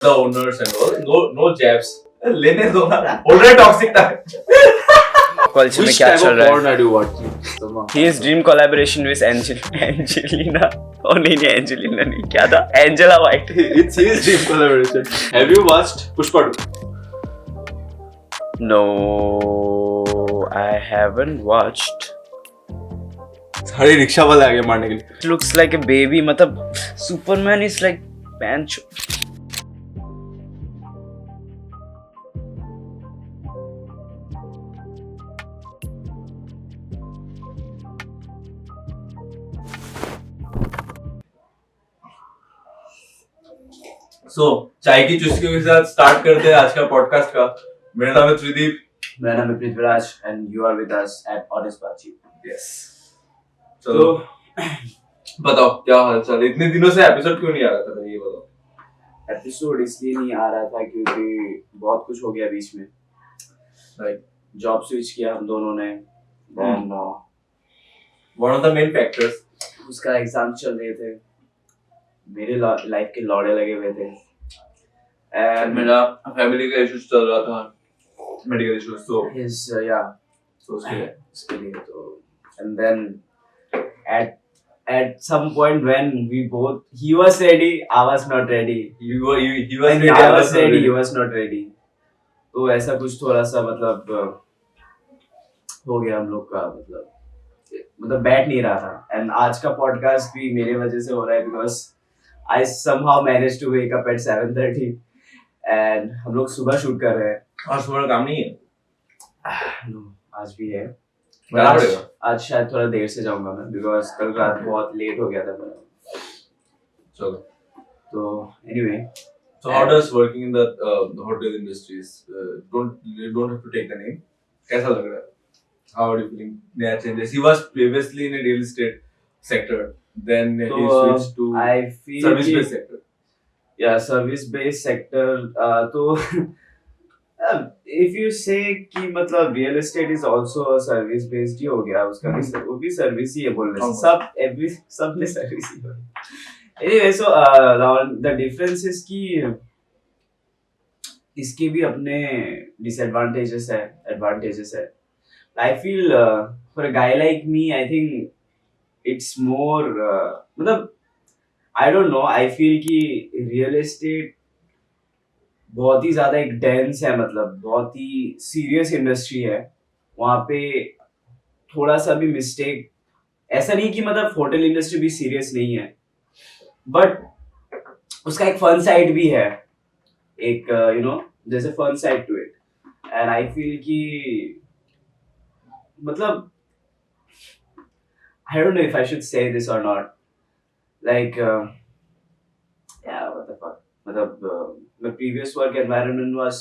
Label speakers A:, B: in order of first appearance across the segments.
A: the owners and all. No jabs. लेने दो ना. Already toxic था.
B: कल्चर में
C: Which
B: क्या
C: type
B: चल
C: of
B: रहा
C: porn
B: है?
C: are you watching?
B: His dream collaboration with Angelina. Oh नहीं Angelina नहीं क्या था? Angela White.
C: It's his dream collaboration. Have you watched Pushpa 2?
B: No, I haven't watched.
C: सारे रिक्शा वाले आगे मारने के लिए.
B: It looks like a baby. मतलब Superman is like Pancho.
A: So चाय की चुस्कियों के साथ स्टार्ट करते हैं आज का पॉडकास्ट का. मेरा नाम है त्रिदीप.
B: मेरा नाम है Prithviraj and you are with us at Honest Bachi.
A: Yes. चलो बताओ क्या हाल चाल. इतने दिनों से एपिसोड क्यों नहीं आ रहा था ये बताओ.
B: एपिसोड इसलिए नहीं आ रहा था क्योंकि बहुत कुछ हो गया बीच में.
A: Like
B: जॉब स्विच किया हम दोनों ने. Then
A: one of the main factors.
B: उसका एग्जाम चल रहे थे. मेरे लाइफ के लौड़े लगे हुए थे. And
A: मेरा फैमिली का इश्यूज चल रहा था. मेडिकल इश्यूज तो
B: his yeah.
A: तो
B: उसके लिए तो and then at some point when he was ready, I was not ready.
A: he was
B: When
A: ready,
B: I was ready, he was not ready. तो ऐसा कुछ थोड़ा सा मतलब हो गया हम लोग का मतलब बैठ नहीं रहा था. एंड आज का पॉडकास्ट भी मेरे वजह से हो रहा है because I somehow managed to wake up at 7:30 and हम लोग सुबह शूट कर रहे हैं.
A: आज सुबह काम नहीं है.
B: No, आज भी है.
A: जाना पड़ेगा.
B: आज शायद थोड़ा देर से जाऊंगा मैं because कल रात बहुत लेट हो गया था मेरा.
A: चलो.
B: तो anyway.
A: So how does working in the hotel industries? You don't have to take the name. कैसा लग रहा है? How are you feeling? नया changes. He was previously in a real estate sector. Then he switched to
B: I feel
A: service-based sector.
B: Yeah, service-based sector. तो if you say कि मतलब real estate is also a service-based ही हो गया उसका भी वो भी service ही है बोलने से. सब ने service ही हो. Anyway, so the difference is कि इसके भी अपने disadvantages है, advantages है. I feel for a guy like me, I think it's more मतलब I don't know. I feel कि real estate बहुत ही ज़्यादा एक dense है मतलब बहुत ही serious industry है. वहाँ पे थोड़ा सा भी mistake ऐसा नहीं कि मतलब hotel industry भी serious नहीं है. बट उसका एक फन साइड भी है. एक जैसे fun side to it. And I feel कि मतलब I don't know if I should say this or not. Like yeah, what the fuck. मतलब my previous work environment was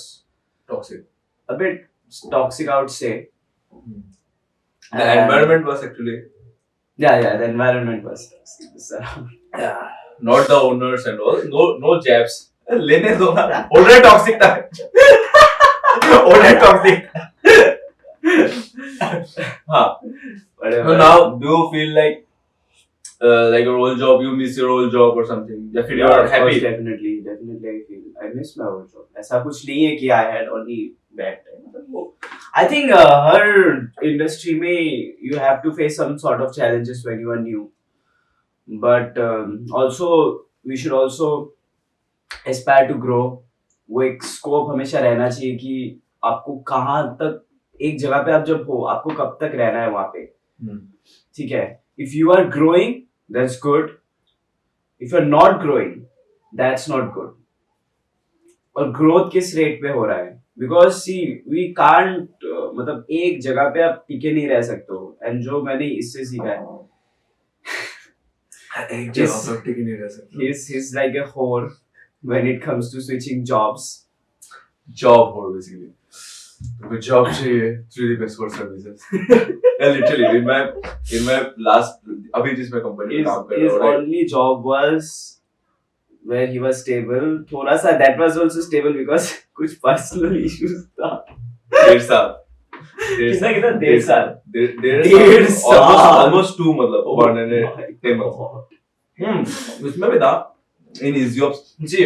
A: Toxic.
B: a bit toxic, I would say.
A: The environment was actually
B: Yeah, the environment was toxic.
A: yeah. Not the owners and all. No jabs. लेने दो ना. Already toxic था. Already toxic. हाँ. So now, do you feel like your old job, you miss your old job or something? या फिर you are happy?
B: Definitely I feel I miss my old job. ऐसा कुछ नहीं है कि I had only bad time. I think her industry में you have to face some sort of challenges when you are new. But also we should also aspire to grow. वो एक scope हमेशा रहना चाहिए कि आपको कहाँ तक एक जगह पे आप जब हो आपको कब तक रहना है वहाँ पे. ठीक है. If you are growing, that's good. If you're not growing, that's not good. और growth किस rate पे हो रहा है? Because see, we can't मतलब एक जगह पे आप टिके नहीं रह सकते हो. And जो मैंने इससे सीखा है
A: एक जगह पर टिके नहीं रह सकते.
B: he's like a whore when it comes to switching jobs.
A: Job whore basically. तो job चाहिए through the best for services. Literally in my last अभी जिसमें कंपनी में काम कर रहा हूँ.
B: His only job was where he was stable. थोड़ा सा that was also stable because कुछ personal issues था.
A: डेढ़ साल.
B: कितना 1.5 साल.
A: डेढ़ साल. Almost 2 मतलब 110 months. उसमें भी था in his jobs. Ji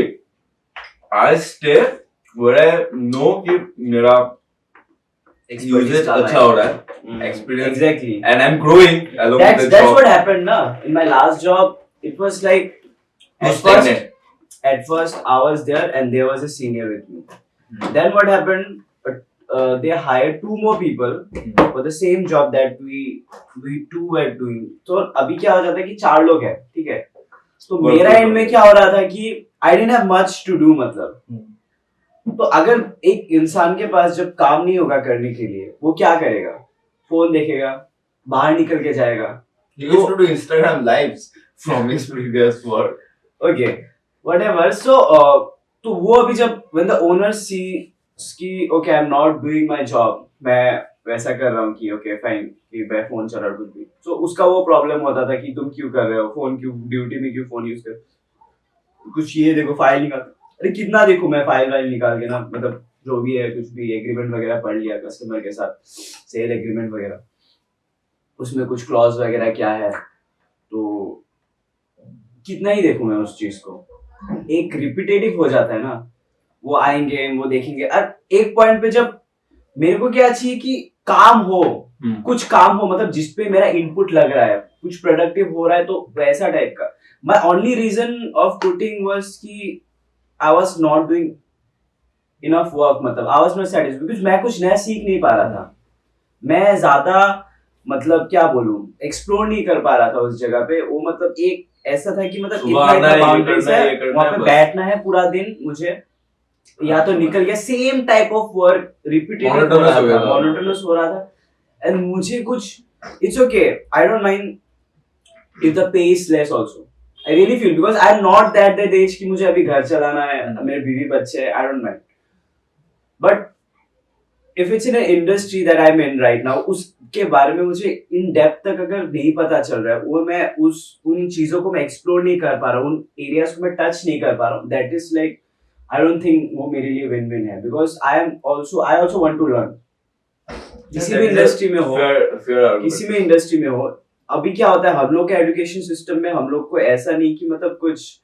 A: I stay where I know कि मेरा usage अच्छा हो रहा है, experience,
B: Exactly.
A: and I'm growing along with the
B: That's
A: job.
B: what happened, na. In my last job, it was like
A: You stagnate.
B: at first I was there and there was a senior with me. Then what happened? They hired 2 more people for the same job that we two were doing. तो अभी क्या हो जाता है कि 4 लोग हैं, ठीक है? तो
A: Work
B: मेरा
A: to
B: एंड में
A: do.
B: क्या हो रहा था कि I didn't have much to do, मतलब. तो अगर एक इंसान के पास जब काम नहीं होगा करने के लिए, वो क्या करेगा? फोन देखेगा, बाहर निकल के जाएगा.
A: He used to do Instagram lives from his previous work.
B: Okay, whatever. So, तो वो अभी जब when the owner sees कि okay I'm not doing my job, मैं वैसा कर रहा हूँ कि okay fine कि मैं फोन चला रहा कुछ भी, तो उसका वो प्रॉब्लम होता था कि तुम क्यों कर रहे हो फोन, क्यों ड्यूटी में क्यों फोन यूज कर, कुछ ये देखो फाइल निकाल, अरे कितना देखो मैं फाइल निकाल के ना, मतलब जो भी है कुछ भी एग्रीमेंट वगैरह पढ़ लिया कस्टमर के साथ, सेल एग्रीमेंट वगैरह, उसमें कुछ क्लॉज वगैरह क्या है, तो कितना ही देखूं मैं उस चीज को, एक रिपीटेटिव हो जाता है ना. वो आएंगे वो देखेंगे, और एक पॉइंट पे जब मेरे को क्या चाहिए कि काम हो, कुछ काम हो, मतलब जिसपे मेरा इनपुट लग रहा है, कुछ प्रोडक्टिव हो रहा है, तो वैसा टाइप का. My only reason of quitting was कि I was not doing enough work, मतलब I was not satisfied because मैं कुछ नया सीख नहीं पा रहा था. मैं ज्यादा मतलब क्या बोलूं, एक्सप्लोर नहीं कर पा रहा था उस जगह पे. वो मतलब एक ऐसा था कि मतलब
A: सुबह आना है, ये करना है, ये करना
B: वहां
A: है,
B: पे
A: बस.
B: बैठना है पूरा दिन मुझे, या तो निकल गया same type of work repetitive
A: Monotonous हो गया था.
B: मोनोटोनस हो रहा था. एंड मुझे कुछ, it's okay, I don't mind if the pay is less also. I really feel because I am not that age कि मुझे अभी घर चलाना है, मेरे बीवी बच्चे हैं, आई don't mind. But if it's in industry that I am in right now, उसके बारे में मुझे इन डेप्थ तक अगर नहीं पता चल रहा है, वो मैं उन चीजों को मैं एक्सप्लोर नहीं कर पा रहा हूँ, उन एरियाज को मैं टच नहीं कर पा रहा हूँ, that is like I don't think वो मेरे लिए विन विन है. Because I also want to learn. किसी भी इंडस्ट्री में हो, किसी भी इंडस्ट्री में हो, अभी क्या होता है हम लोग के एजुकेशन सिस्टम में, हम लोग को ऐसा नहीं कि मतलब कुछ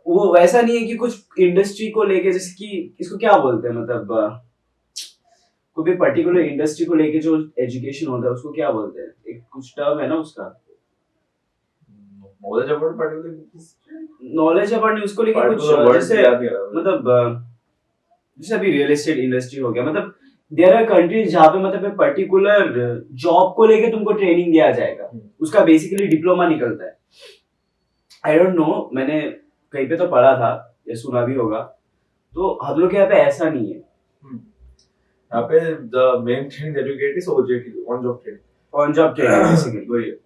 B: वो वैसा नहीं है कि कुछ इंडस्ट्री को लेके, जैसे कि इसको क्या बोलते हैं, मतलब कोई भी पर्टिकुलर इंडस्ट्री को लेके जो एजुकेशन होता है उसको क्या बोलते हैं, एक कुछ टर्म है ना उसका,
A: Knowledge about particular
B: knowledge about नहीं, उसको लेके कुछ जैसे मतलब जैसे अभी रियल एस्टेट इंडस्ट्री हो गया, मतलब देयर आर कंट्रीज जहाँ पे मतलब पर्टिकुलर जॉब को लेके तुमको ट्रेनिंग दिया जाएगा, उसका बेसिकली डिप्लोमा निकलता है. आई डोंट नो, मैंने कहीं पे तो पढ़ा था या सुना भी होगा. तो हम लोग के यहाँ पे ऐसा नहीं है.
A: यहाँ पे the main thing that you get is OJT, on job training.
B: On job training basically.
A: वही है.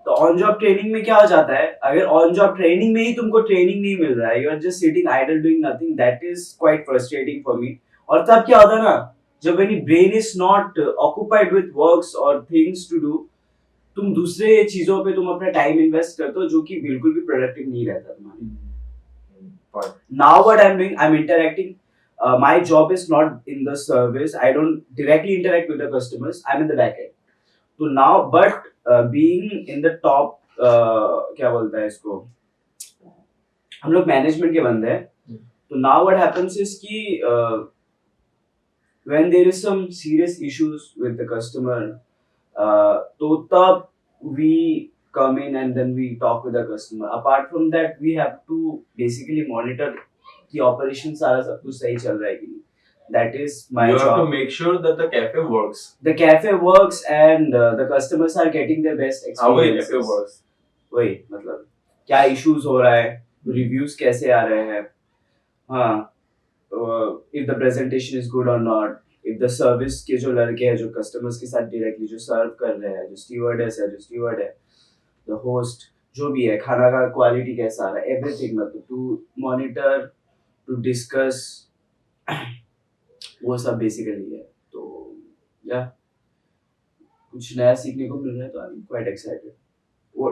B: तो ऑन जॉब ट्रेनिंग में क्या हो जाता है, अगर ऑन जॉब ट्रेनिंग में ही तुमको ट्रेनिंग नहीं मिल रहा है, you are just sitting idle doing nothing, that is quite frustrating for me. और तब क्या होता है ना, जब when your brain is not occupied with works और थिंग्स टू डू, तुम दूसरे चीजों पे तुम अपना टाइम इन्वेस्ट करते हो जो कि बिल्कुल भी प्रोडक्टिव नहीं रहता तुम्हारे. Now what I'm doing, I'm interacting. My job is not in the service. I don't directly interact with the customers. I'm in the back end. So now, but being in the top, क्या बोलता है इसको, हम लोग management के बंदे हैं. तो now what happens is कि when there is some serious issues with the customer, तो तब we come in and then we talk with the customer. Apart from that, we have to basically monitor कि operation सारा सब कुछ सही चल रहा है कि नहीं. That is my
A: You
B: job.
A: have to make sure that the cafe works.
B: The cafe works and the customers are getting their best
A: How a
B: experiences.
A: cafe works.
B: वही मतलब क्या issues हो रहा है, reviews कैसे आ रहे हैं, हाँ, if the presentation is good or not, if the service के जो लड़के हैं जो customers के साथ directly जो serve कर रहे हैं, जो stewardess है, जो steward है, the host, जो भी है, खाना का क्वालिटी कैसा आ रहा है, everything, मतलब to monitor, to discuss, वो सब basically है. तो yeah, कुछ नया सीखने को मिल रहा है, तो I'm quite excited.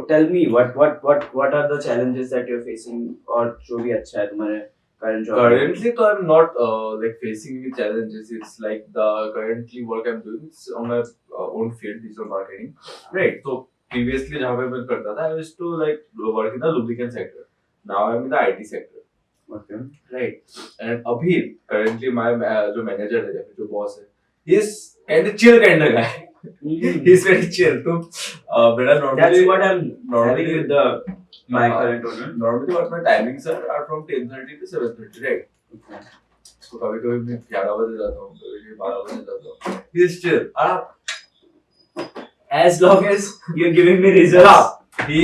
B: Tell me what are the challenges that you're facing, और जो भी अच्छा है तुम्हारे current job.
A: Currently, so I'm not like facing any challenges. It's like the currently work I'm doing is on my own field, digital marketing. Right. So previously, जहाँ पे मैं करता था, I used to like work in the lubricant sector. Now I'm in the IT sector.
B: Okay.
A: right? And अभी currently my जो manager है जो boss है, he's kind of chill kind of guy. He's very chill. तो बेटा
B: That's
A: normally
B: what I'm having with the my
A: Uh,
B: current owner.
A: normally what my timings are from 10:30 to 7:30, right?
B: Okay.
A: So कभी कभी मैं 11 बजे जाता हूँ, कभी 12 बजे जाता हूँ. He's chill.
B: As long as you're giving me results.
A: हाँ. He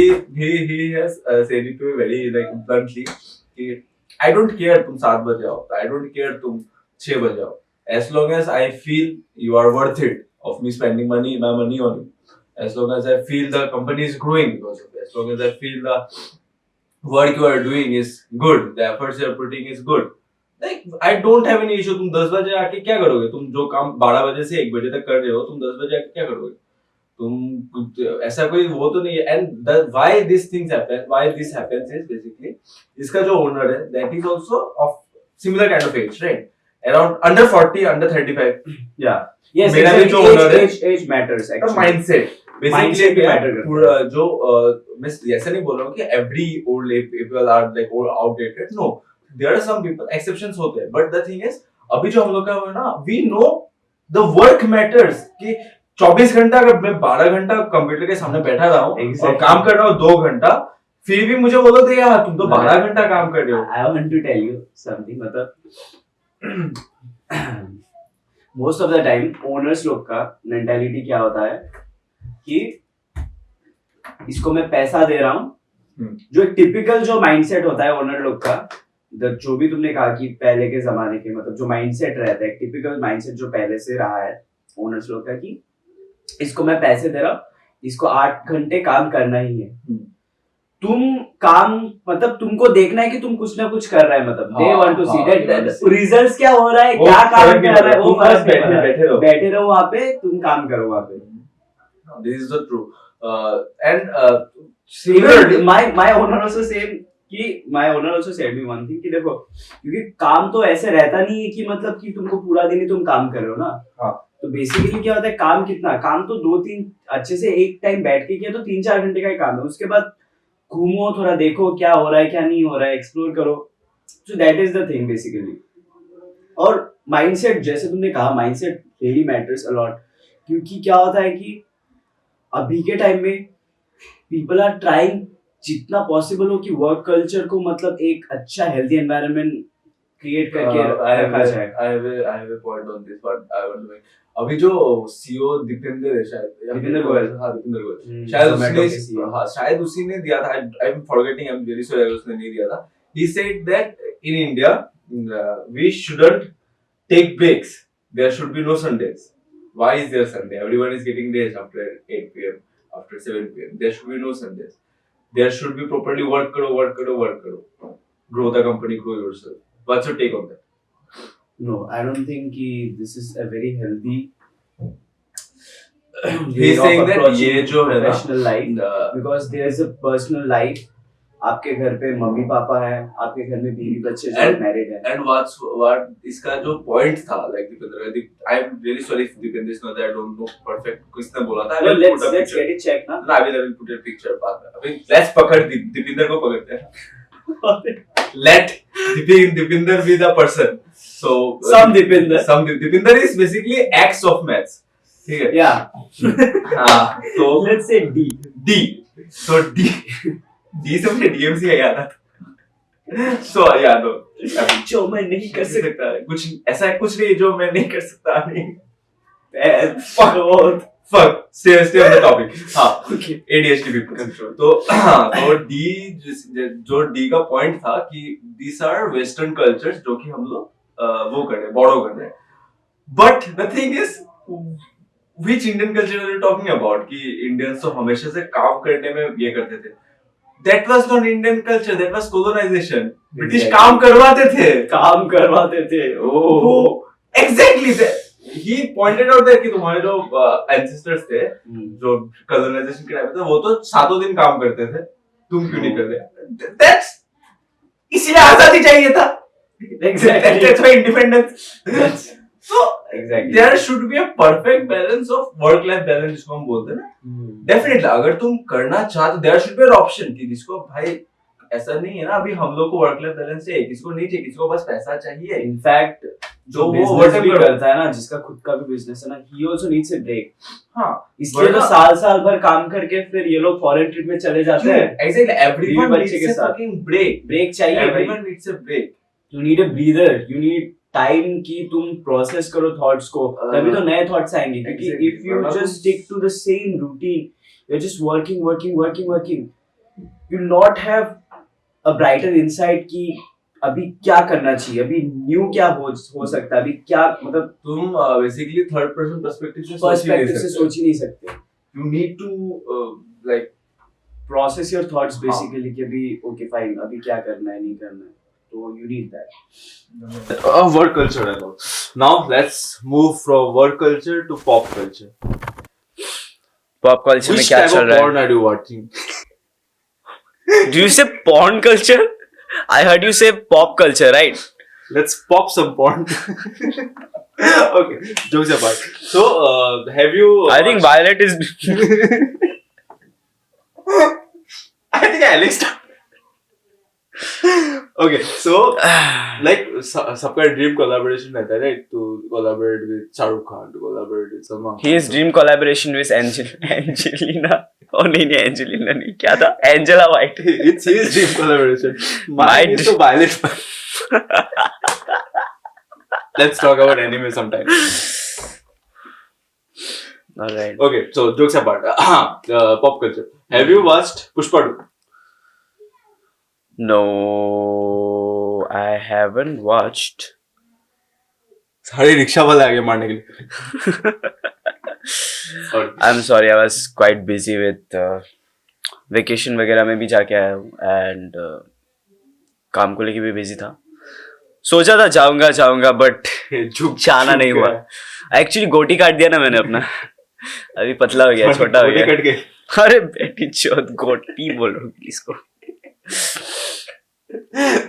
A: has said it to me very like bluntly कि I don't care तुम 7 बजे आओ, I don't care तुम 6 बजे आओ, as long as I feel you are worth it of me spending my money on you, as long as I feel the company is growing because of it, as long as I feel the work you are doing is good, the efforts you are putting is good, like I don't have any issue. तुम 10 बजे आके क्या करोगे? तुम जो काम 12 बजे से 1 बजे तक कर रहे हो, तुम 10 बजे आके क्या करोगे? तुम ऐसा कोई वो तो नहीं है. And why this things happen, why this happens is basically इसका जो ओनर है that is also of similar kind of age, right? Around under 40, under 35.
B: Yeah. Yes.
A: मेरा भी जो owner है,
B: age matters
A: the
B: actually.
A: Mindset basically
B: Mindset भी matter करता है.
A: पूरा जो मैं ऐसा नहीं बोल रहा हूँ कि every old people are like old outdated. No, there are some people, exceptions होते हैं, बट द थिंग इज अभी जो हम लोग का है ना, we know the work matters कि 24 घंटा अगर मैं 12 घंटा कंप्यूटर के सामने बैठा रहा हूँ और काम कर रहा हूँ 2 घंटा, फिर भी मुझे बोलो तो यार तुम तो 12 घंटा काम कर रहे हो.
B: I want to tell you something. मतलब most of the time owners लोग का mentality क्या होता है कि इसको मैं पैसा दे रहा हूँ. जो एक typical जो mindset होता है ओनर लोग का, जो भी तुमने कहा कि पहले के जमाने के मतलब जो mindset रहता है, typical mindset जो पहले से रहा है ओनर्स लोग का कि इसको मैं पैसे दे रहा हूँ, इसको 8 घंटे काम करना ही है. तुम काम मतलब तुमको देखना है कि तुम कुछ ना कुछ कर रहा है, मतलब they want to see that results क्या हो रहा है, क्या काम कर रहा है, वो फर्क बैठे रहो वहां पे, तुम काम करो वहां पे.
A: This is the true. And
B: Even my owner also same कि my owner also said me one thing कि देखो क्योंकि काम तो ऐसे रहता नहीं है कि मतलब कि तुमको पूरा दिन ही तुम काम कर रहे हो ना.
A: हाँ.
B: तो बेसिकली क्या होता है, काम कितना, काम तो 2-3 अच्छे से एक टाइम बैठ के किया तो 3-4 घंटे का ही काम है. उसके बाद घूमो, थोड़ा देखो क्या हो रहा है क्या नहीं हो रहा है, एक्सप्लोर करो. So that is the thing basically. और माइंडसेट, जैसे तुमने कहा, mindset really matters a lot. क्योंकि क्या होता है कि अभी के टाइम में पीपल आर ट्राइंग जितना पॉसिबल हो कि वर्क कल्चर को मतलब एक अच्छा हेल्दी एनवायरनमेंट क्रिएट करके रखा जाए.
A: I have a point on this, but I want to make. अभी जो CEO दीपेंद्र है शायद,
B: दीपेंद्र गोयल.
A: हाँ दीपेंद्र गोयल,
B: Hmm,
A: शायद
B: Zomato के
A: उसने
B: CEO.
A: हाँ शायद उसी ने दिया था. I am forgetting, I am very sorry अगर उसने नहीं दिया था. He said that in India we shouldn't take breaks. There should be no Sundays. Why is there Sunday? Everyone is getting days after 8 p.m. after 7 p.m. There should be no Sundays. There should be properly work करो. Grow the company, grow yourself. What's your take on that?
B: No, I don't think this is a very healthy
A: He's saying that ये जो है ना,
B: professional life, because there is a personal life. आपके घर पे mummy papa है, आपके घर में बीवी बच्चे जो
A: And-
B: मैरिड है.
A: and what इसका जो point था, like Dipendra, I am really sorry if Dipendra is not there, I don't know perfect किसने बोला था. I will
B: Let's
A: put a
B: let's
A: picture.
B: get it checked ना.
A: No, I will put a picture बाद में. अभी let's पकड़ दीपेंद्र को पकड़ते हैं. Let Dipinder be the person. So
B: Some Dipinder.
A: Some Dipinder is basically X of maths. ठीक है.
B: Yeah.
A: हाँ. So
B: Let's say D.
A: D. So D से मुझे DMC का याद आता. So yeah, no.
B: जो मैं नहीं कर सकता.
A: कुछ ऐसा कुछ नहीं जो मैं नहीं कर सकता नहीं.
B: Fuck.
A: Fuck. Stay on the topic. हाँ.
B: Okay.
A: ADHD people. तो D जो D का point था कि these are Western cultures जो कि हम लोग वो कर रहे हैं, borrow कर रहे हैं. But the thing is, which Indian culture are you talking about? कि Indians तो हमेशा से काम करने में ये करते थे. That was not Indian culture. That was colonization. British
B: Exactly.
A: काम करवाते थे.
B: काम करवाते थे.
A: Oh. Exactly. He pointed out that कि तुम्हारे जो ancestors थे, जो colonization के टाइम पे थे, वो तो 7 दिन काम करते थे. तुम क्यों नहीं कर रहे? That's इसीलिए आजादी चाहिए था.
B: Exactly.
A: That's why independence. So
B: Exactly.
A: there should be a perfect balance of work-life balance जिसको हम बोलते हैं ना. Definitely अगर तुम करना चाहते, there should be an option कि जिसको भाई ऐसा नहीं है ना, अभी हम लोग को वर्क लाइफ बैलेंस चाहिए, किसी को नहीं चाहिए, किसी को बस पैसा चाहिए।
B: इनफैक्ट
A: जो
B: जो
A: वो
B: बिजनेस
A: overtime
B: भी
A: करो।
B: करता है ना, जिसका खुद का भी बिजनेस है ना, he also needs a break.
A: हाँ,
B: इसलिए तो
A: वरना-
B: साल साल भर काम करके फिर ये लोग फॉरेन ट्रिप में चले जाते हैं।
A: Exactly, everyone
B: बीवी बच्चे
A: needs
B: के
A: a
B: साथ।
A: fucking break.
B: ब्रेक चाहिए भाई।
A: Everyone needs a break.
B: You need a breather, you need time कि तुम प्रोसेस करो थॉट्स को, तभी तो नए थॉट्स आएंगे। क्योंकि
A: exactly,
B: इफ यू
A: वरना
B: जस्ट
A: तुम-
B: stick to the same routine, you are just working, you not have a brighter insight कि अभी क्या करना चाहिए, अभी न्यू क्या हो सकता है, अभी क्या मतलब
A: तुम बेसिकली थर्ड पर्सन पर्सपेक्टिव से सोच ही नहीं
B: पर्सपेक्टिव से
A: सकते।
B: सोच ही नहीं सकते।
A: You need to like
B: process your thoughts
A: हाँ।
B: बेसिकली कि अभी ओके फाइन, अभी क्या करना है नहीं करना है, तो you need that.
C: Work culture and all. Now let's move from work culture to pop culture.
D: Pop culture में
C: Which
D: क्या
C: type
D: चल
C: of
D: रहा
C: porn are you watching?
D: है? Do you say porn culture? I heard you say pop culture, right?
C: Let's pop some porn. Okay, jokes apart. So, have you?
D: I think Violet is.
C: I think Alex. Okay, so like सबका dream collaboration रहता है, right? To collaborate with Shahrukh Khan, to collaborate with Salman Khan.
D: His dream collaboration with Angelina. Oh नहीं Angelina नहीं, क्या था? Angela White.
C: It's his dream collaboration. Mine
D: My
C: is to Violet. Let's talk about anime sometime.
D: Alright.
C: Okay, so jokes apart. Pop culture. Have you watched Pushpa 2?
D: No, I haven't watched.
C: सारे rickshaw वाले आ गए मारने के लिए. Sorry.
D: I'm sorry, I was quite busy with vacation वगैरह में भी जाके आया हूँ and काम को लेके भी busy था. सोचा था जाऊंगा बट जाना नहीं हुआ. एक्चुअली गोटी काट दिया ना मैंने अपना. अभी पतला हो गया, छोटा हो गया.
C: कट गए.
D: अरे बेटी चौथ, गोटी बोल रहा हूँ इसको.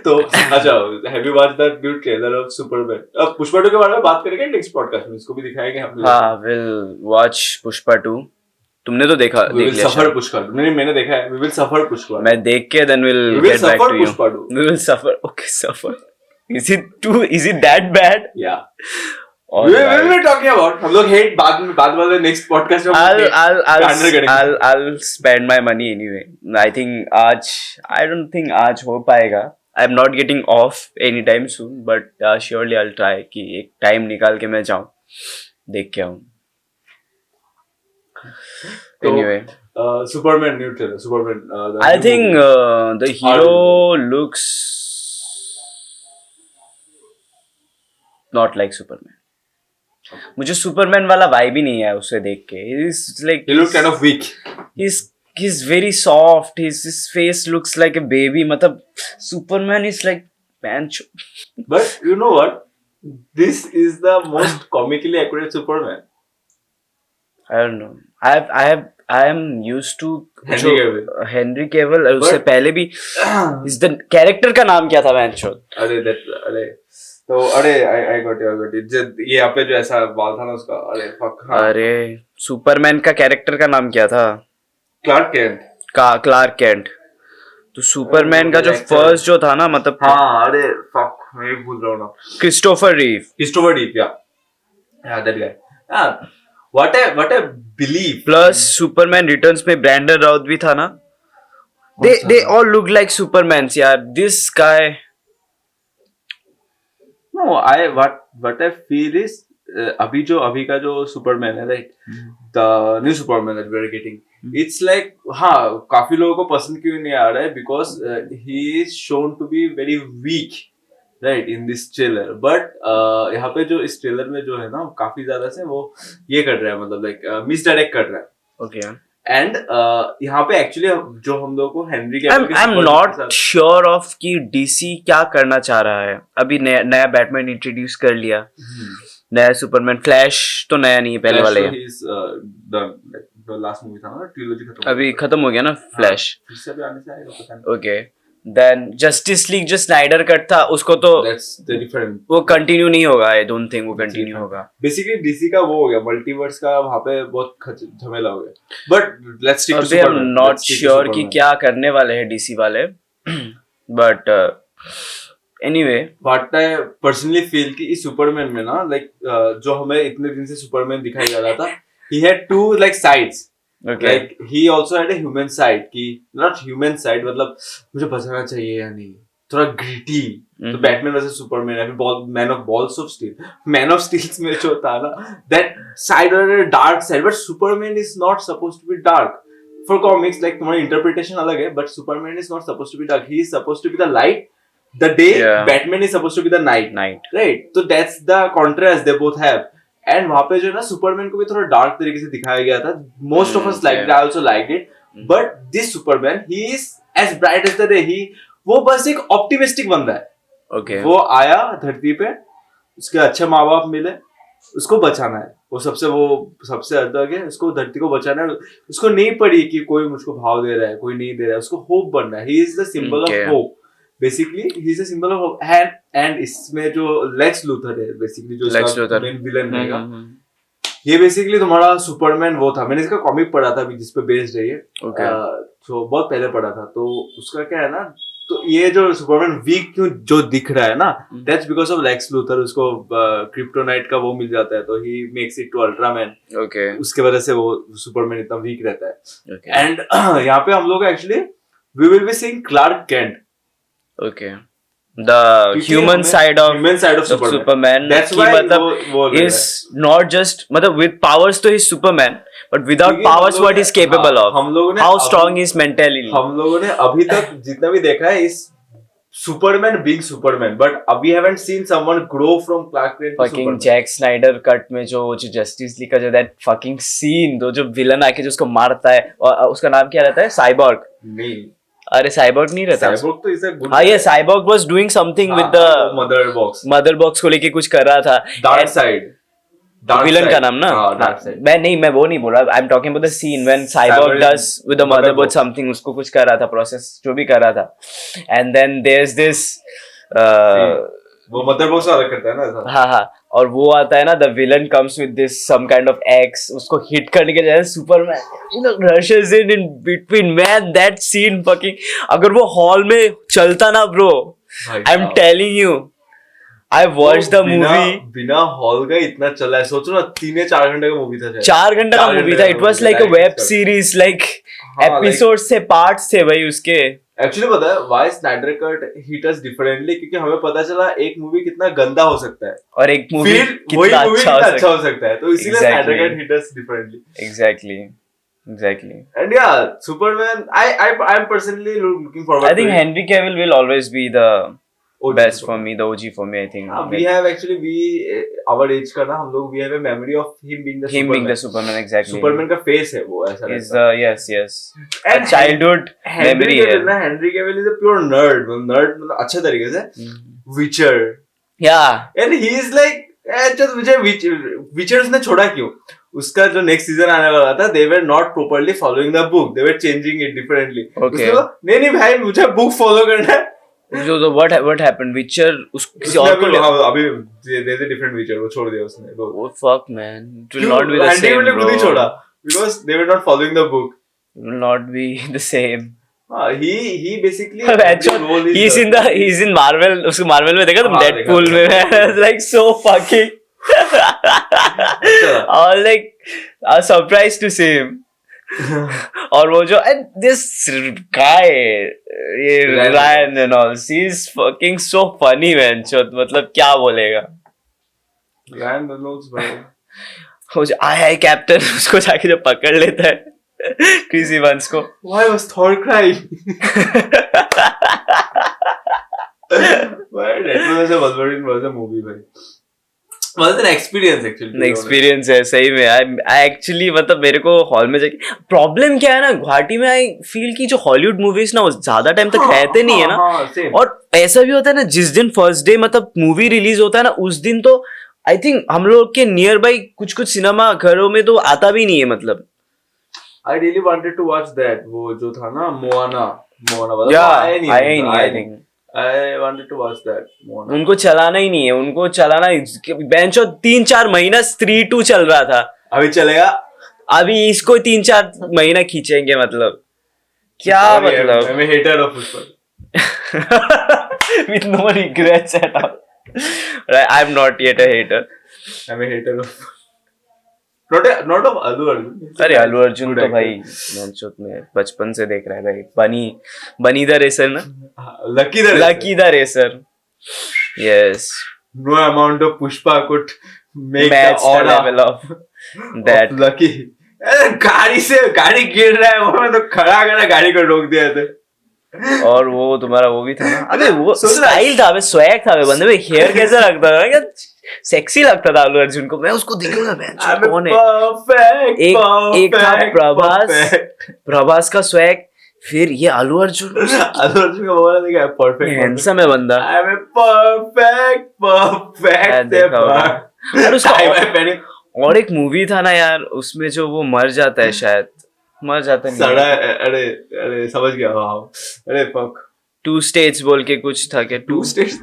C: तो अच्छा, have you watched that new trailer of Superman? अब पुष्पा 2 के बारे में बात करेंगे नेक्स्ट पॉडकास्ट में, इसको भी दिखाएंगे हम लोग.
D: हाँ, विल वॉच पुष्पा 2. तुमने तो देख
C: We will
D: लिया
C: suffer
D: शायद.
C: पुष्पा 2. नहीं, मैंने देखा है. We will suffer Pushpa.
D: मैं देख के then we'll
C: We will
D: get back
C: suffer
D: to you.
C: Pushpa 2.
D: We will suffer. Okay, suffer. Is it that bad?
C: Yeah.
D: All
C: We will
D: right.
C: be talking about. हम लोग hate बाद वाले next podcast में. handle करेंगे.
D: I'll spend my money anyway. I think I don't think आज हो पाएगा. I'm not getting off anytime soon, but surely I'll try कि एक time निकाल के मैं जाऊँ, देख के आऊँ.
C: तो,
D: Anyway,
C: Superman new trailer. Superman. The
D: I
C: new
D: think
C: movie.
D: the hero looks not like Superman. मुझे सुपरमैन वाला वाइब ही नहीं है उसे देख के. He's like
C: He looked kind of weak.
D: he's very soft. His face looks like a baby. मतलब Superman is like man.
C: But you know what? This is the most comically accurate Superman.
D: I don't know. I am used to
C: Henry Cavill.
D: Henry Cavill. और उससे
C: But-
D: पहले भी is the character का नाम क्या था मैंचो?
C: अरे I got it. ये यहाँ पे जो ऐसा बाल था ना उसका, अरे fuck. हाँ.
D: अरे सुपरमैन का कैरेक्टर का नाम क्या था?
C: Clark Kent.
D: Clark Kent. तो सुपरमैन का जो
C: Actor.
D: फर्स्ट जो था ना, मतलब
C: हाँ, अरे fuck, मैं भी भूल रहा हूँ ना.
D: Christopher रीव.
C: Christopher Reeve, yeah, that guy. Yeah, what I believe.
D: Plus Superman returns में ब्रैंडन राउत भी था ना. They all look like Supermans यार. This guy.
C: No, what I feel is अभी का जो सुपरमैन है, right? The new Superman that we are getting. It's like हाँ, काफी लोगों को पसंद क्यों नहीं आ रहा है, because he is shown to be very weak, right, in this trailer. But यहाँ पे जो इस ट्रेलर में जो है ना, काफी ज्यादा से वो ये कर रहा है, मतलब like misdirect कर रहा है.
D: Okay.
C: एंड यहाँ पे एक्चुअली जो हम लोग को Henry Cavill
D: I'm not sure of कि DC क्या करना चाह रहा है. अभी नया बैटमैन इंट्रोड्यूस कर लिया, नया सुपरमैन. फ्लैश तो नया नहीं है, पहले वाला है.
C: लास्ट मूवी था ना, ट्रिलॉजी खत्म,
D: अभी खत्म हो गया ना फ्लैश.
C: फिर से अभी आने से आएगा पता नहीं.
D: ओके. देन जस्टिस लीग जो स्नाइडर कट था, उसको तो
C: दैट्स द डिफरेंट.
D: वो कंटिन्यू नहीं होगा. आई डोंट थिंक वो कंटिन्यू होगा.
C: बेसिकली डीसी का वो हो गया, मल्टीवर्स का वहां पे बहुत झमेला हो गया. बट लेट्स स्टिक टू
D: अभी I am
C: Superman.
D: Not sure कि क्या करने वाले हैं डीसी वाले. but anyway,
C: But I personally feel कि इस सुपरमैन में ना like जो हमें इतने दिन से सुपरमैन दिखाई जा रहा था, he had two like sides.
D: okay,
C: Like he also had a human side कि not human side मतलब मुझे बचाना चाहिए या नहीं, थोड़ा gritty. तो बैटमैन वर्सेस सुपरमैन या फिर man of balls of steel, man of steels में जो था ना, that side और dark side, but Superman is not supposed to be dark. For comics like तुम्हारी interpretation अलग है, but Superman is not supposed to be dark. He is supposed to be the light. The day
D: Yeah.
C: Batman is supposed to be the night.
D: night.
C: Right? So that's the contrast they both have. And वहाँ पे जो है ना Superman को भी थोड़ा dark तरीके से दिखाया गया था. Most of us liked it. I also liked it. But this Superman, he is as bright as the day. वो बस एक optimistic बंदा है.
D: Okay.
C: वो आया धरती पे, उसके अच्छे माँ बाप मिले, उसको बचाना है. वो सबसे अलग है, उसको धरती को बचाना है. उसको नहीं पड़ी कि कोई मुझको भाव दे रहा है, कोई नहीं दे रहा है. उसको होप बनना है. He is the symbol
D: Okay.
C: of hope. Basically, he is a symbol of hope. And इसमें जो लेक्स लूथर है, basically जो
D: Lex
C: इसका
D: Luthor.
C: मेन विलन रहेगा,
D: Mhm.
C: ये बेसिकली तुम्हारा सुपरमैन वो था. मैंने इसका कॉमिक पढ़ा था अभी जिस पे बेस्ड है ये.
D: Okay.
C: तो बहुत पहले पढ़ा था. तो उसका क्या है ना, तो ये जो सुपरमैन वीक क्यों जो दिख रहा है ना, that's because of Lex Luthor. उसको क्रिप्टोनाइट का वो मिल जाता है, तो he makes it to Ultraman.
D: Okay.
C: उसके वजह से वो सुपरमैन इतना वीक रहता है.
D: Okay.
C: एंड यहाँ पे हम लोग actually we will be seeing Clark Kent.
D: Okay. The human side of Superman
C: That's
D: कि
C: why
D: मतलब
C: वो
D: is not just मतलब with powers तो he's Superman, but without
C: क्योंकि
D: powers
C: हम लोगों
D: what
C: ने-
D: he's capable of.
C: हम लोगों ने
D: How
C: अभी-
D: strong he is mentally.
C: हम लोगों ने अभी तक जितना भी देखा है इस Superman being Superman, but we haven't seen someone grow from Clark Kent to
D: Fucking
C: Superman.
D: Jack Snyder cut में जो जस्टिस लीग का जो that fucking scene, जो विलन आके जो उसको मारता है, और उसका नाम क्या रहता है? साइबॉर्ग.
C: नहीं,
D: अरे साइबॉर्ग नहीं रहता.
C: साइबोर्ग तो इज अ गुड.
D: हाँ ये cyborg was doing something with the
C: mother box,
D: mother box को लेके कुछ कर रहा था.
C: डार्क साइड,
D: विलन का नाम ना.
C: Dark side.
D: मैं वो नहीं बोल रहा. I am talking about the scene when cyborg
C: Cyborg
D: does with the
C: motherboard.
D: Motherboard something, उसको कुछ कर रहा था, प्रोसेस जो भी कर रहा था. And then there is this
C: वो मदर बॉक्स अलग करता है ना ऐसा.
D: हाँ हाँ, और वो आता है ना, the villain comes with this some kind of axe, उसको हिट करने के लिए Superman rushes in between. Man that scene fucking, अगर वो हॉल में चलता ना bro, I am telling you, I watch the movie.
C: बिना हॉल का इतना चला है. सोचो ना, 3 या 4 घंटे का मूवी था शायद.
D: 4 घंटे का
C: 4
D: मूवी
C: घंटे
D: था.
C: का
D: इट वाज
C: movie
D: लाइक
C: था,
D: a web
C: right?
D: Series, like
C: हाँ,
D: एपिसोड से पार्ट्स थे भाई उसके.
C: एक्चुअली पता है why Snyder cut hit us differently, क्योंकि हमें पता चला एक मूवी कितना गंदा हो सकता है,
D: और एक मूवी
C: फिर वही
D: कितना
C: मूवी
D: अच्छा
C: कितना
D: हो
C: अच्छा हो सकता है. तो इसीलिए
D: Exactly.
C: Snyder cut hit us differently.
D: Exactly.
C: And yeah Superman, I am personally looking
D: I
C: forward
D: think Henry Cavill will always be the best for me, the OG for me. I think
C: we have actually our age का ना हम लोग we have a memory of him being the
D: him being the
C: Superman.
D: Superman, exactly.
C: Superman का face है वो ऐसा
D: is
C: लगता है.
D: yes a
C: And
D: childhood
C: Henry
D: memory
C: Cavill
D: है.
C: ना, Henry Cavill is a pure nerd मतलब अच्छे तरीके से. Witcher.
D: Yeah.
C: And he is like just Witcher उसने छोड़ा क्यों? उसका जो नेक्स्ट सीजन आने वाला था, they were not properly following the book, they were changing it differently.
D: Okay.
C: उसने बोला, नहीं भाई मुझे बुक फॉलो करना है.
D: So what happened? Witcher किसी
C: उसने
D: और को ले.
C: अभी there's a different Witcher, वो छोड़ दिया उसने.
D: Oh fuck man, it will
C: क्यों?
D: not be the
C: Henry
D: same,
C: Cavill ने खुद ही
D: bro.
C: छोड़ा because they were not following the book.
D: It will not be the same.
C: He basically
D: he's in Marvel. उसको Marvel में देखा तुम?
C: हाँ,
D: Deadpool
C: देखा,
D: में like so fucking और like I was surprised to see him. और वो जो and this guy ये Ryan and all, he's fucking so funny man. मतलब क्या बोलेगा?
C: Ryan Reynolds भाई.
D: वो जो आई कैप्टन उसको जाके जो पकड़ लेता है क्रिस इवांस को.
C: Why was Thor crying? But that was a Wolverine was a movie भाई. Was an experience actually.
D: Experience है सही में. आई एक्चुअली मतलब मेरे को हॉल में जाके प्रॉब्लम क्या है ना, गुवाहाटी में आई फील कि जो हॉलीवुड मूवीज ना वो ज्यादा टाइम तक रहते नहीं है ना.
C: हाँ, same.
D: और ऐसा भी होता है ना, जिस दिन फर्स्ट डे मतलब मूवी रिलीज होता है ना, उस दिन तो आई थिंक हम लोग के नियर बाई कुछ सिनेमा घरों में तो आता भी नहीं है. मतलब
C: I really wanted to watch that. वो जो था ना Moana वाला.
D: या
C: आया नहीं
D: I think
C: I wanted to watch that Moana.
D: उनको चलाना ही नहीं है. उनको चलाना बेंचो 3-4 महीना 3-2 चल रहा था.
C: अभी चलेगा.
D: अभी इसको 3-4 महीना खींचेंगे. मतलब क्या मतलब
C: I'm a hater of Pushpa.
D: with no regrets at all. Right, I'm not yet a hater.
C: I'm a hater of not of Allu Arjun.
D: अरे अल्लू अर्जुन
C: Good
D: तो
C: actor.
D: भाई मनचोत में बचपन से देख रहा है भाई. बनी द रेसर ना,
C: Lucky the
D: lucky the racer. Yes,
C: no amount of Pushpa could make
D: match
C: the
D: the
C: aura
D: level of that.
C: of Lucky. अरे गाड़ी गिर रहा है वहां में तो खड़ा गाड़ी को रोक दिया था.
D: और वो तुम्हारा वो भी था ना, अबे वो
C: सोच रहा-
D: स्टाइल था, स्वैग था बंदे में. हेयर कैसा लगता था क्या, सेक्सी लगता था अल्लू अर्जुन को. मैं उसको देखूंगा
C: I'm a
D: कौन है.
C: perfect,
D: एक था प्रभास,
C: perfect.
D: प्रभास का स्वैग, फिर ये अल्लू अर्जुन.
C: अल्लू अर्जुन का बोला था क्या परफेक्ट
D: हैंडसम है बंदा.
C: I'm a perfect
D: देखा होगा. और उसका
C: मैंने
D: और एक मूवी था ना यार, उसमें जो वो मर जाता है, शायद मर जाता नहीं
C: सड़ा
D: है.
C: अरे समझ गया. वाओ अरे फक.
D: 2 स्टेज बोल के कुछ था क्या, 2
C: स्टेज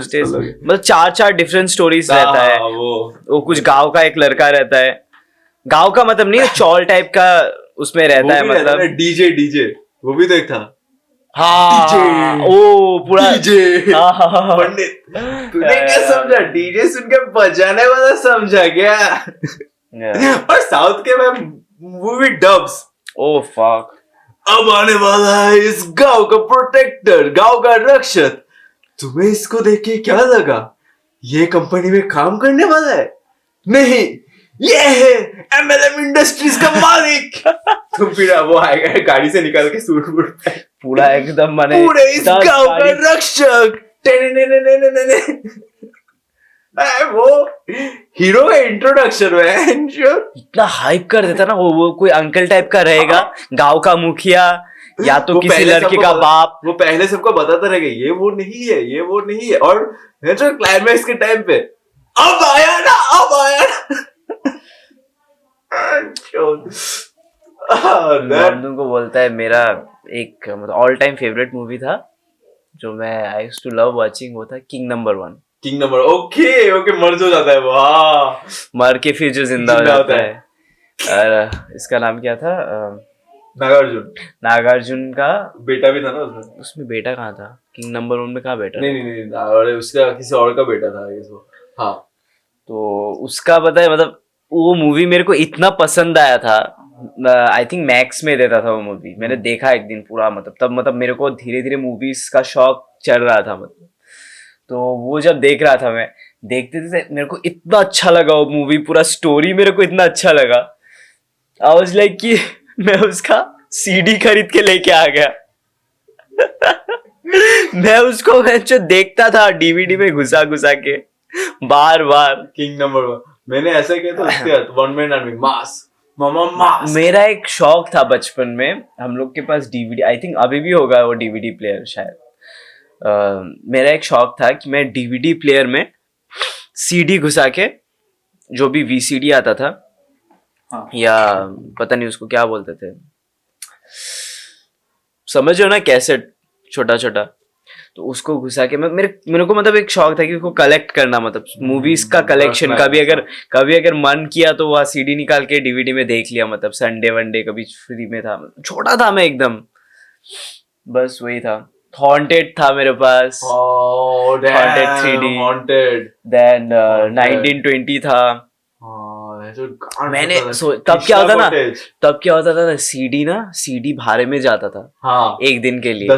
D: स्टेज मतलब 4 डिफरेंट स्टोरीज रहता है.
C: वो
D: कुछ गांव का एक लड़का रहता है, गांव का मतलब नहीं, चौल टाइप का उसमें रहता है मतलब.
C: डीजे वो भी तो एक था.
D: हाँ
C: DJ.
D: ओ पूरा
C: डीजे
D: हाँ.
C: पंडित. तूने क्या समझा, डीजे सुन के बजाने वाला समझा क्या?
D: Yeah.
C: और साउथ के मैं मूवी डब्स.
D: Oh fuck.
C: अब आने वाला है इस गांव का प्रोटेक्टर, गांव का रक्षक. तुम्हें इसको देख के क्या लगा, ये कंपनी में काम करने वाला है? नहीं, ये है MLM इंडस्ट्रीज का मालिक. तो फिर वो आएगा गाड़ी से निकाल के सूट वूट पहन,
D: पूरा एकदम माने
C: पूरे इस
D: 10
C: गांव का
D: गाड़ी-
C: रक्षक. वो हीरो का इंट्रोडक्शन है.
D: इतना हाइप कर देता ना वो कोई अंकल टाइप का रहेगा, गांव का मुखिया या तो
C: वो
D: किसी
C: पहले
D: लड़की
C: सबको
D: का
C: बता-
D: बाप.
C: वो पहले सबको बताता रहेगा ये वो नहीं है, ये वो नहीं है. और जो क्लाइमैक्स के टाइम पे अब आया ना. That-
D: तुमको बोलता है मेरा एक मतलब ऑल टाइम फेवरेट मूवी था जो मैं I used to love watching, वो था king number 1.
C: King number. Okay merge हो जाता है. वाह.
D: मर के फिर जो जिंदा हो
C: जिंदा
D: जाता
C: होता
D: है. और इसका नाम क्या था,
C: नागार्जुन
D: नागार्जुन का.
C: बेटा भी था ना उसमें.
D: उसमें बेटा कहाँ था, किंग नंबर 1 में कहाँ बेटा था?
C: नहीं और उसका किसी और का बेटा था ये सो. हाँ
D: तो उसका पता है मतलब वो मूवी मेरे को इतना पसंद आया था. आई थिंक मैक्स में देता था वो मूवी, मैंने देखा एक दिन पूरा. मतलब तब मतलब मेरे को धीरे धीरे मूवीज का शौक चढ़ रहा था मतलब. तो वो जब देख रहा था, मैं देखते थे मेरे को इतना अच्छा लगा वो मूवी, पूरा स्टोरी मेरे को इतना अच्छा लगा. आई वाज लाइक कि मैं उसका सीडी खरीद के लेके आ गया. मैं उसको मैं जो देखता था डीवीडी में घुसा के बार.
C: किंग नंबर 1 मैंने ऐसा किया था. उसके बाद वन मैन आर्मी मास मामा मास.
D: मेरा एक शौक था बचपन में, हम लोग के पास डीवीडी, आई थिंक अभी भी होगा वो डीवीडी प्लेयर शायद. मेरा एक शौक था कि मैं डीवीडी प्लेयर में सीडी घुसा के, जो भी वीसीडी आता था,
C: हाँ.
D: या पता नहीं उसको क्या बोलते थे, समझ रहे हो ना, कैसेट छोटा छोटा, तो उसको घुसा के मेरे को मतलब एक शौक था कि उसको कलेक्ट करना, मतलब मूवीज का कलेक्शन. कभी अगर मन किया तो वह सीडी निकाल के डीवीडी में देख लिया, मतलब संडे वनडे कभी फ्री में था. छोटा था मैं एकदम, बस वही था. हॉन्टेड था मेरे पास, Haunted 3D.
C: हॉन्टेड.
D: देन 1920 था. मैंने तब क्या होता था ना, सीडी भाड़े में जाता था.
C: हाँ.
D: एक दिन के लिए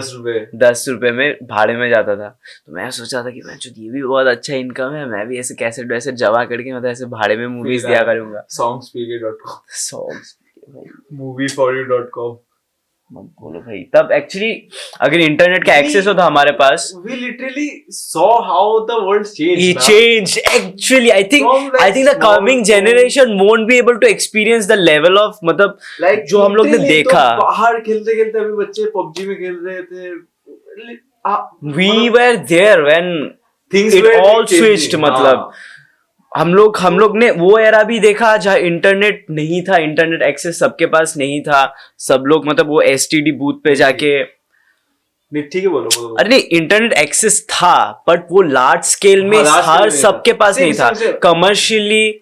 D: 10 रुपए में भाड़े में जाता था. तो मैं सोचा था कि मैं ये भी बहुत अच्छा इनकम है, मैं भी ऐसे कैसेट वैसेट जमा करके मतलब ऐसे भाड़े में मूवीज दिया करूंगा.
C: Songspiegel.com
D: भाई
C: movieforyou.com.
D: मत बोलो भाई. तब एक्चुअली अगर इंटरनेट का एक्सेस हो तो हमारे पास,
C: We literally saw how the world changed.
D: he
C: na?
D: changed actually. I think
C: From like
D: the
C: small
D: coming
C: to-
D: generation won't be able to experience the level of मतलब
C: Like
D: जो हम लोग ने
C: literally
D: देखा.
C: तो बाहर खेलते अभी बच्चे PUBG में खेल रहे थे.
D: we were there when
C: Things
D: it
C: were
D: all
C: changing.
D: switched. मतलब हम लोग ने वो एरा भी देखा जहाँ इंटरनेट नहीं था, इंटरनेट एक्सेस सबके पास नहीं था. सब लोग मतलब वो एसटीडी बूथ पे जाके,
C: नहीं ठीक है बोलो.
D: अरे नहीं, इंटरनेट एक्सेस था बट वो लार्ज स्केल में
C: हाँ, large scale
D: हर
C: में
D: सबके पास नहीं था.
C: Same.
D: कमर्शियली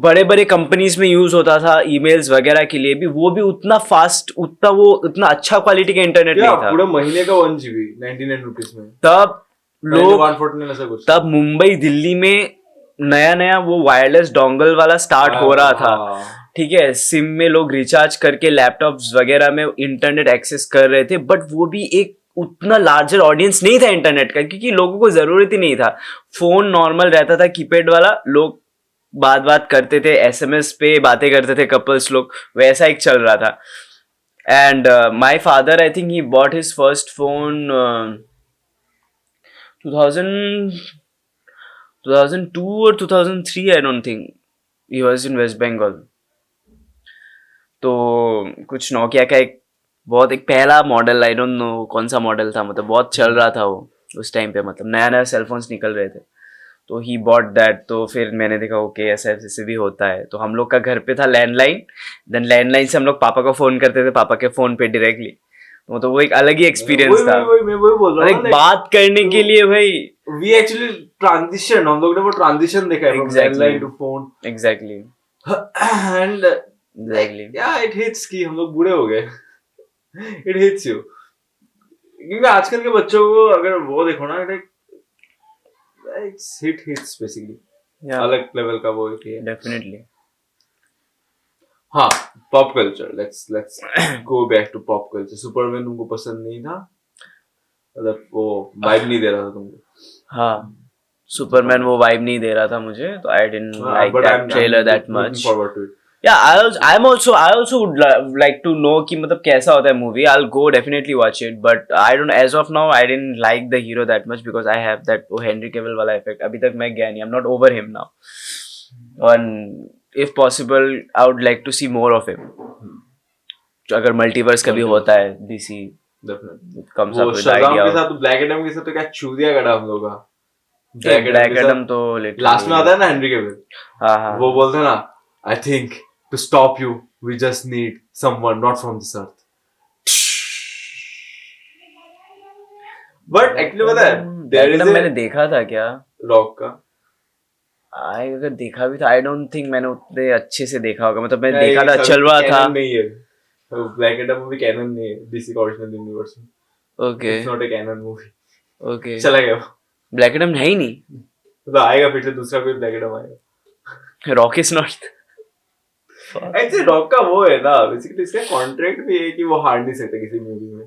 D: बड़े बड़े कंपनीज में यूज होता था ईमेल्स वगैरह के लिए भी, वो भी उतना फास्ट, उतना अच्छा क्वालिटी का इंटरनेट
C: या
D: नहीं था
C: पूरा महीने का 1 GB 99 रुपीस में,
D: तब।
C: पहले
D: लोग
C: 149 ऐसा कुछ।
D: तब मुंबई दिल्ली में नया नया वो वायरलेस डोंगल वाला स्टार्ट हो रहा था,
C: हाँ।
D: ठीक है, सिम में लोग रिचार्ज करके लैपटॉप्स वगैरह में इंटरनेट एक्सेस कर रहे थे, बट वो भी एक उतना लार्जर ऑडियंस नहीं था इंटरनेट का, क्योंकि लोगों को जरूरत ही नहीं था। फोन नॉर्मल रहता था, कीपैड वाला, लोग बात करते थे, एसएमएस पे बातें करते थे कपल्स लोग, वैसा एक चल रहा था। And my father, I think he bought his first phone 2002 और 2003, I don't think, he was in West Bengal. तो कुछ नोकिया का एक पहला मॉडल, आई डोंट नो कौन सा मॉडल था, मतलब बहुत चल रहा था वो उस टाइम पे, मतलब नया नया सेलफोन्स निकल रहे थे, तो ही बॉट दैट। तो फिर मैंने देखा ओके ऐसा ऐसे भी होता है। तो हम लोग का घर पे था लैंडलाइन, देन लैंडलाइन से हम लोग पापा को फोन करते थे, पापा के फोन पे डायरेक्टली, तो वो एक अलग ही एक्सपीरियंस था।
C: मैं वही बोल रहा
D: और
C: हूँ
D: एक बात करने के लिए भाई,
C: वी एक्चुअली ट्रांजिशन, हम लोग ने वो ट्रांजिशन देखा है from
D: Exactly.
C: Landline to phone,
D: exactly
C: and
D: exactly
C: या इट हिट्स कि हम लोग बूढ़े हो गए। इट हिट्स यू, क्योंकि आजकल के बच्चों को अगर वो देखो ना, इट्स हिट्स बेसिकली अलग लेवल का वो है।
D: डेफिनेटली।
C: हाँ, pop culture, let's go back to pop culture. Superman तुमको पसंद नहीं था, मतलब वो वाइब नहीं दे रहा था तुमको?
D: हाँ, सुपरमैन वो वाइब नहीं दे रहा था मुझे, तो I didn't like
C: But
D: that trailer that
C: looking
D: much.
C: forward to it.
D: Yeah, I also would like to know कि मतलब कैसा होता है movie. I'll go definitely watch it, but I don't, as of now I didn't like the hero that much because I have that वो Henry Cavill वाला effect। अभी तक मैं गया नहीं, I'm not over him now, and if possible I would like to see more of him। तो अगर multiverse कभी होता है, DC
C: Definitely.
D: comes
C: वो
D: up with the
C: Shazam
D: idea
C: के
D: of
C: साथ, ब्लैक एडम के साथ तो क्या चूदिया कटा हम लोग का।
D: ब्लैक एडम तो
C: लास्ट में आता है ना हेनरी केविल,
D: हाँ हाँ
C: वो बोलते हैं ना, I think to stop you we just need someone not from this earth. But actually पता है,
D: ब्लैक एडम मैंने देखा था क्या?
C: रॉक का
D: अगर देखा भी था, आई डोंट थिंक मैंने उतने अच्छे से देखा होगा, मतलब मैंने
C: नहीं,
D: देखा था,
C: सब
D: चल रहा था।
C: canon नहीं है, ब्लैक एडम मूवी कैनन नहीं है डीसी का ओरिजिनल यूनिवर्स में।
D: Okay
C: it's not a canon movie,
D: okay,
C: चला गया वो।
D: ब्लैक एडम है ही नहीं,
C: तो आएगा फिर से दूसरा कोई ब्लैक एडम आएगा।
D: Rock is not.
C: Actually rock का वो है ना, बेसिकली इसका कॉन्ट्रैक्ट भी है कि वो हार नहीं सकता किसी मूवी में।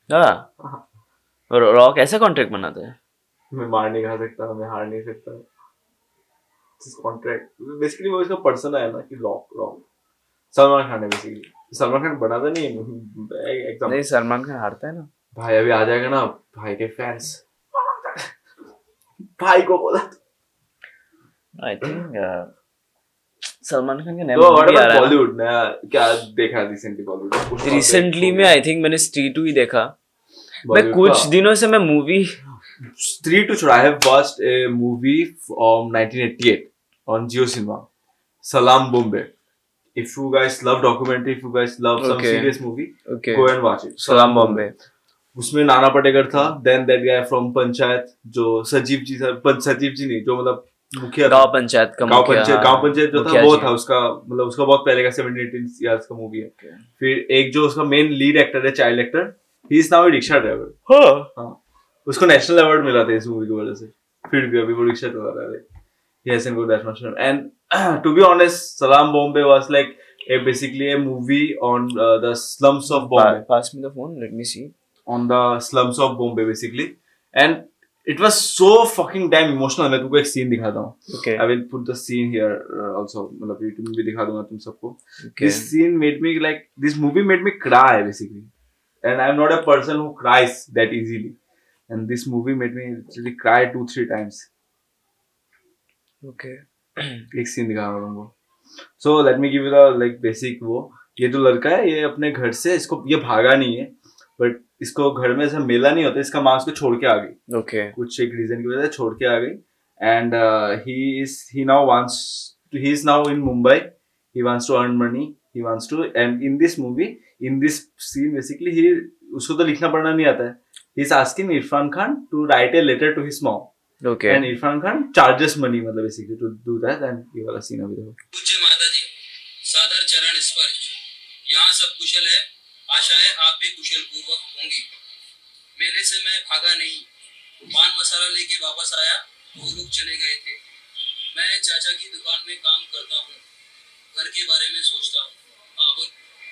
D: हाँ, रॉक ऐसा कॉन्ट्रैक्ट बनाता है?
C: मैं मार नहीं खा सकता, मैं हार नहीं सकता, कॉन्ट्रैक्ट। बेसिकली वो इसका पर्सन है ना कि रॉक सलमान खान है बेसिकली। सलमान खान बनाता नहीं है एकदम,
D: नहीं, सलमान खान हारता है ना
C: भाई अभी आ जाएगा ना, भाई के फैंस भाई को बोला।
D: आई थिंक सलमान खान का नया
C: तो
D: मूवी आ रहा है
C: बॉलीवुड नया क्या देखा रिसेंटली बॉलीवुड?
D: रिसेंटली में? आई थिंक मैंने स्त्री 2 ही देखा। मैं कुछ दिनों से मैं movie
C: Street to Chode. I have watched a movie from 1988 on Jio Cinema, Salam Bombay. If you guys love documentary, if you guys love some
D: Okay.
C: serious movie,
D: okay,
C: go and watch it.
D: सलाम बॉम्बे।
C: उसमें नाना पाटेकर था, then that guy from panchayat जो सजीव जी था, सजीव जी नहीं, जो मतलब मुखिया था,
D: गांव पंचायत का मुखिया, हाँ,
C: गांव पंचायत जो था
D: मुखिया
C: वो
D: जी।
C: था उसका, मतलब उसका बहुत पहले का 17-18 इयर्स का मूवी है।
D: Okay.
C: फिर एक जो उसका मेन लीड एक्टर है, child actor, he is now A rickshaw driver.
D: हाँ,
C: उसको नेशनल अवार्ड मिला था इस मूवी की वजह से, फिर भी अभी वो रिक्शा चला रहा है। He hasn't got that much time. And to be honest, Salam Bombay was like basically a movie on the slums of Bombay.
D: pass me the phone, let me see.
C: On the slums of Bombay basically. And it was so fucking damn emotional. मैं तुमको एक scene दिखाता हूँ.
D: Okay.
C: I will put the scene here also. मतलब YouTube में भी दिखा दूंगा तुम सबको.
D: Okay.
C: This scene made me like, this movie made me cry basically. And I'm not a person who cries that easily. And this movie made me literally cry 2-3 times.
D: Okay.
C: एक scene दिखा रहा हूँ तुमको. So let me give you the like basic वो. ये जो लड़का है, ये अपने घर से, इसको ये भागा नहीं है, बट इसको घर में ऐसा मेला नहीं होता, इसका माँ उसको छोड़ के आ गई,
D: Okay.
C: कुछ एक रीजन की वजह से छोड़ के आ गई. And he is now in Mumbai. He wants to earn money. He wants to, and in this movie, in this scene basically, उसको तो लिखना पढ़ना नहीं आता है. He is asking Irfan Khan to write a letter to his mom.
D: Okay.
C: And Irfan Khan charges money मतलब basically to do that, and ये वाला scene अभी देखो.
E: पूज्य माता जी, सादर चरण स्पर्श। यहाँ सब कुशल है, आशा है आप भी कुशल पूर्वक होंगी। मेले से मैं भागा नहीं, पान मसाला लेके वापस आया, वो लोग चले गए थे। मैं चाचा की दुकान में काम करता हूँ, घर के बारे में सोचता हूँ। हाँ बोल।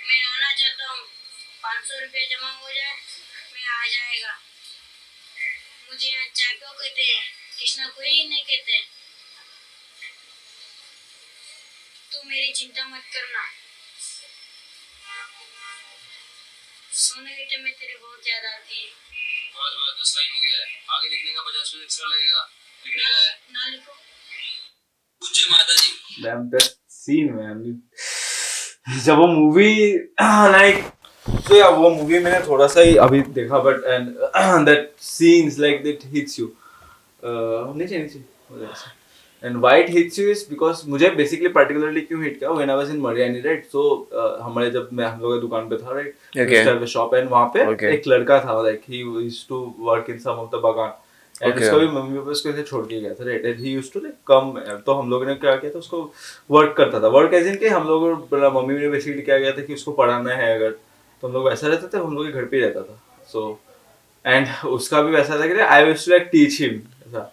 E: मैं आना चाहता हूँ, 500 रुपये जमा हो जाए, मैं आ जाएगा। मुझे यहाँ चाचा कहते हैं, कृष्णा कोई नहीं कहते हैं। तू मेरी चिंता मत करना। सोने के टाइम में तेरी बहुत याद आती है। बस 10 लाइन हो गया है, आगे लिखने का 50 एक्स्ट्रा लगेगा। लिखने का है ना, लिखो। पूज्य माता जी।
C: Damn, that scene man. जब वो मूवी like so yeah, वो मूवी मैंने थोड़ा सा ही अभी देखा but and that scenes like that hits you. नीचे and why it hits you is because मुझे basically particularly क्यों hit किया when I was in Mariani, right? So हमारे जब मैं हम लोग की दुकान पे था, right?
D: Okay.
C: We used to have a shop and वहाँ पे
D: Okay.
C: एक लड़का था, like he used to work in some of the bagan. And
D: Okay.
C: उसका भी मम्मी पापा उसको ऐसे छोड़ के गया था, right? And he used to like come, तो हम लोगों ने क्या किया था, उसको वर्क करता था, वर्क एज इन कि हम लोग मम्मी ने बेसिकली क्या किया था कि उसको पढ़ाना है अगर, तो हम लोग ऐसा रहते थे, हम लोग के घर पे ही रहता था. So एंड उसका भी वैसा था कि I used to like teach him, ऐसा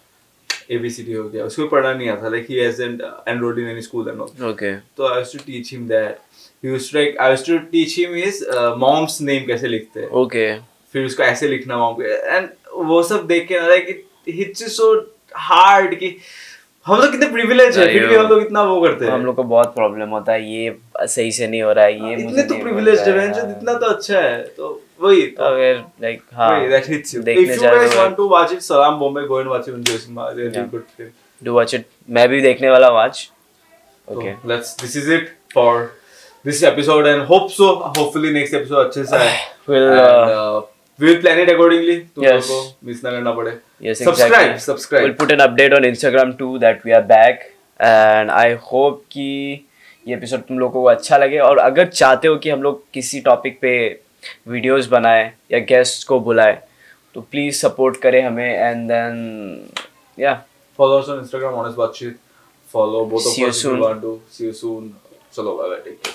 C: ABCD हो गया, उसको भी पढ़ना नहीं आता, like he hasn't enrolled in any school and all.
D: Okay.
C: तो I used to teach him that, he used to like I used to teach him his mom's name कैसे लिखते हैं,
D: Okay.
C: फिर उसको ऐसे लिखना मॉम के, एंड वो सब देख के ना like it hits so hard कि हम लोग कितने प्रिविलेज है, फिर भी हम लोग इतना वो करते हैं.
D: हम लोग को बहुत प्रॉब्लम होता है, ये सही से नहीं हो रहा है, ये मुझे
C: इतने तो
D: नहीं
C: प्रिविलेज
D: मिल रहा
C: है,
D: है।
C: इतना तो अच्छा है, तो वही तो
D: अगर लाइक हाँ
C: wait, that hits you.
D: देखने
C: If you
D: जाए
C: guys
D: तो
C: want to watch it, Salam Bombay, go and watch it on Jio Cinema. Really
D: Yeah.
C: good film.
D: Do watch it, मैं भी देखने वाला आज. Okay.
C: So, this is it for this episode, and hopefully next episode अच्छे से आए.
D: We'll,
C: And we will plan it accordingly. तुम
D: Yes.
C: लोगों को miss ना करना पड़े.
D: yes,
C: Subscribe.
D: exactly. We'll put an update on Instagram too that we are back, and I hope कि ये एपिसोड तुम लोगों को अच्छा लगे, और अगर चाहते हो कि हम लोग किसी टॉपिक पे वीडियोस बनाए या गेस्ट को बुलाए तो प्लीज़ सपोर्ट करें हमें, एंड देन या
C: Follow us on Instagram, Honest Batshit. Follow both of
D: See you
C: us if you
D: soon.
C: want to. See you soon. Chalo, bye bye. Take care.